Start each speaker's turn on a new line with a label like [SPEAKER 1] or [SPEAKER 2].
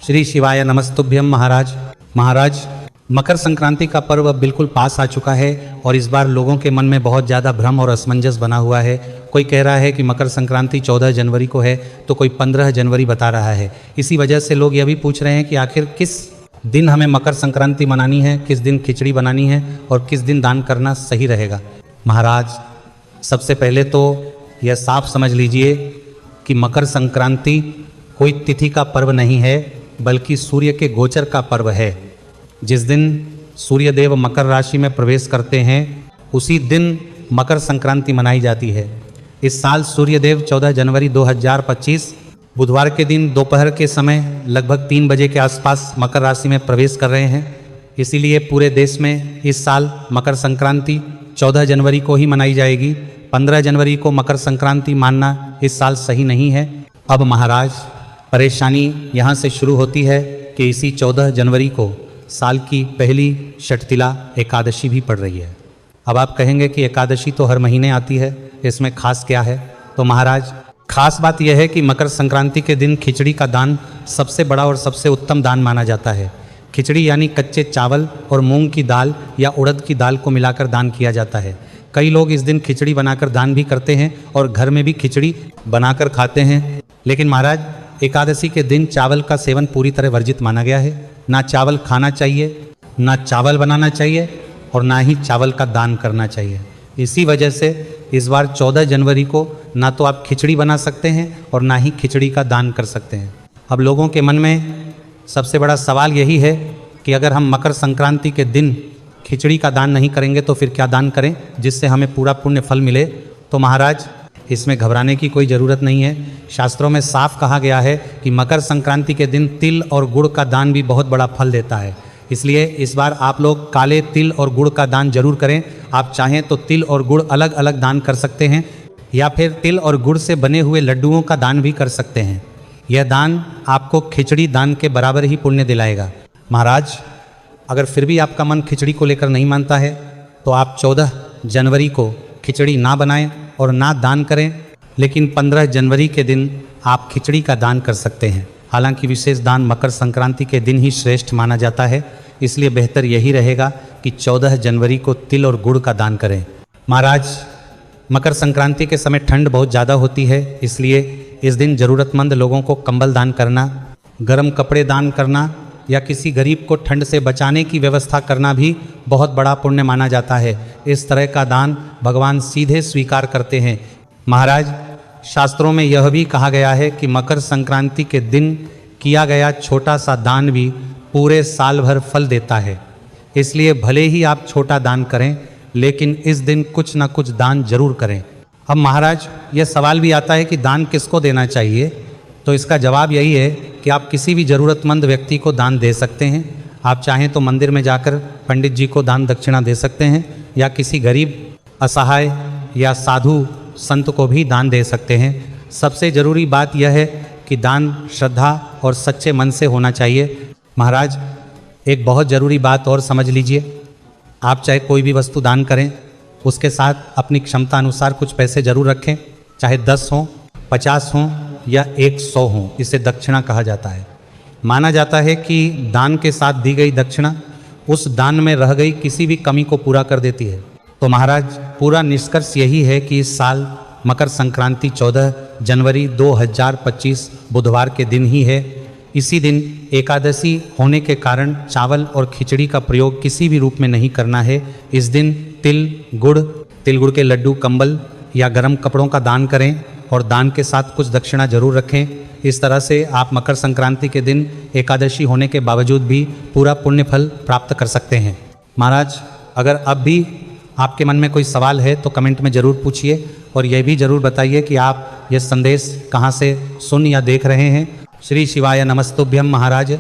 [SPEAKER 1] श्री शिवाय नमस्तुभ्यम महाराज। महाराज, मकर संक्रांति का पर्व अब बिल्कुल पास आ चुका है और इस बार लोगों के मन में बहुत ज़्यादा भ्रम और असमंजस बना हुआ है। कोई कह रहा है कि मकर संक्रांति 14 जनवरी को है तो कोई 15 जनवरी बता रहा है। इसी वजह से लोग यह भी पूछ रहे हैं कि आखिर किस दिन हमें मकर संक्रांति मनानी है, किस दिन खिचड़ी बनानी है और किस दिन दान करना सही रहेगा। महाराज, सबसे पहले तो यह साफ समझ लीजिए कि मकर संक्रांति कोई तिथि का पर्व नहीं है, बल्कि सूर्य के गोचर का पर्व है। जिस दिन सूर्यदेव मकर राशि में प्रवेश करते हैं उसी दिन मकर संक्रांति मनाई जाती है। इस साल सूर्यदेव 14 जनवरी 2025 बुधवार के दिन दोपहर के समय लगभग 3 बजे के आसपास मकर राशि में प्रवेश कर रहे हैं। इसीलिए पूरे देश में इस साल मकर संक्रांति 14 जनवरी को ही मनाई जाएगी। 15 जनवरी को मकर संक्रांति मानना इस साल सही नहीं है। अब महाराज, परेशानी यहाँ से शुरू होती है कि इसी 14 जनवरी को साल की पहली षटतिला एकादशी भी पड़ रही है। अब आप कहेंगे कि एकादशी तो हर महीने आती है, इसमें खास क्या है? तो महाराज, खास बात यह है कि मकर संक्रांति के दिन खिचड़ी का दान सबसे बड़ा और सबसे उत्तम दान माना जाता है। खिचड़ी यानी कच्चे चावल और मूंग की दाल या उड़द की दाल को मिलाकर दान किया जाता है। कई लोग इस दिन खिचड़ी बनाकर दान भी करते हैं और घर में भी खिचड़ी बनाकर खाते हैं। लेकिन महाराज, एकादशी के दिन चावल का सेवन पूरी तरह वर्जित माना गया है। ना चावल खाना चाहिए, ना चावल बनाना चाहिए और ना ही चावल का दान करना चाहिए। इसी वजह से इस बार 14 जनवरी को ना तो आप खिचड़ी बना सकते हैं और ना ही खिचड़ी का दान कर सकते हैं। अब लोगों के मन में सबसे बड़ा सवाल यही है कि अगर हम मकर संक्रांति के दिन खिचड़ी का दान नहीं करेंगे तो फिर क्या दान करें जिससे हमें पूरा पुण्य फल मिले? तो महाराज, इसमें घबराने की कोई ज़रूरत नहीं है। शास्त्रों में साफ कहा गया है कि मकर संक्रांति के दिन तिल और गुड़ का दान भी बहुत बड़ा फल देता है। इसलिए इस बार आप लोग काले तिल और गुड़ का दान जरूर करें। आप चाहें तो तिल और गुड़ अलग अलग दान कर सकते हैं या फिर तिल और गुड़ से बने हुए लड्डुओं का दान भी कर सकते हैं। यह दान आपको खिचड़ी दान के बराबर ही पुण्य दिलाएगा। महाराज, अगर फिर भी आपका मन खिचड़ी को लेकर नहीं मानता है तो आप 14 जनवरी को खिचड़ी ना बनाएं और ना दान करें, लेकिन 15 जनवरी के दिन आप खिचड़ी का दान कर सकते हैं। हालांकि विशेष दान मकर संक्रांति के दिन ही श्रेष्ठ माना जाता है, इसलिए बेहतर यही रहेगा कि 14 जनवरी को तिल और गुड़ का दान करें। महाराज, मकर संक्रांति के समय ठंड बहुत ज़्यादा होती है, इसलिए इस दिन ज़रूरतमंद लोगों को कंबल दान करना, गर्म कपड़े दान करना या किसी गरीब को ठंड से बचाने की व्यवस्था करना भी बहुत बड़ा पुण्य माना जाता है। इस तरह का दान भगवान सीधे स्वीकार करते हैं। महाराज, शास्त्रों में यह भी कहा गया है कि मकर संक्रांति के दिन किया गया छोटा सा दान भी पूरे साल भर फल देता है। इसलिए भले ही आप छोटा दान करें, लेकिन इस दिन कुछ ना कुछ दान जरूर करें। अब महाराज, यह सवाल भी आता है कि दान किसको देना चाहिए? तो इसका जवाब यही है कि आप किसी भी ज़रूरतमंद व्यक्ति को दान दे सकते हैं। आप चाहें तो मंदिर में जाकर पंडित जी को दान दक्षिणा दे सकते हैं या किसी गरीब, असहाय या साधु संत को भी दान दे सकते हैं। सबसे ज़रूरी बात यह है कि दान श्रद्धा और सच्चे मन से होना चाहिए। महाराज, एक बहुत ज़रूरी बात और समझ लीजिए। आप चाहे कोई भी वस्तु दान करें, उसके साथ अपनी क्षमता अनुसार कुछ पैसे जरूर रखें, चाहे 10 हों, 50 हों या 100 हों। इसे दक्षिणा कहा जाता है। माना जाता है कि दान के साथ दी गई दक्षिणा उस दान में रह गई किसी भी कमी को पूरा कर देती है। तो महाराज, पूरा निष्कर्ष यही है कि इस साल मकर संक्रांति 14 जनवरी 2025 बुधवार के दिन ही है। इसी दिन एकादशी होने के कारण चावल और खिचड़ी का प्रयोग किसी भी रूप में नहीं करना है। इस दिन तिल गुड़ के लड्डू, कंबल या गर्म कपड़ों का दान करें और दान के साथ कुछ दक्षिणा जरूर रखें। इस तरह से आप मकर संक्रांति के दिन एकादशी होने के बावजूद भी पूरा पुण्य फल प्राप्त कर सकते हैं। महाराज, अगर अब भी आपके मन में कोई सवाल है तो कमेंट में ज़रूर पूछिए और यह भी ज़रूर बताइए कि आप यह संदेश कहाँ से सुन या देख रहे हैं। श्री शिवाय नमस्तुभ्यम महाराज।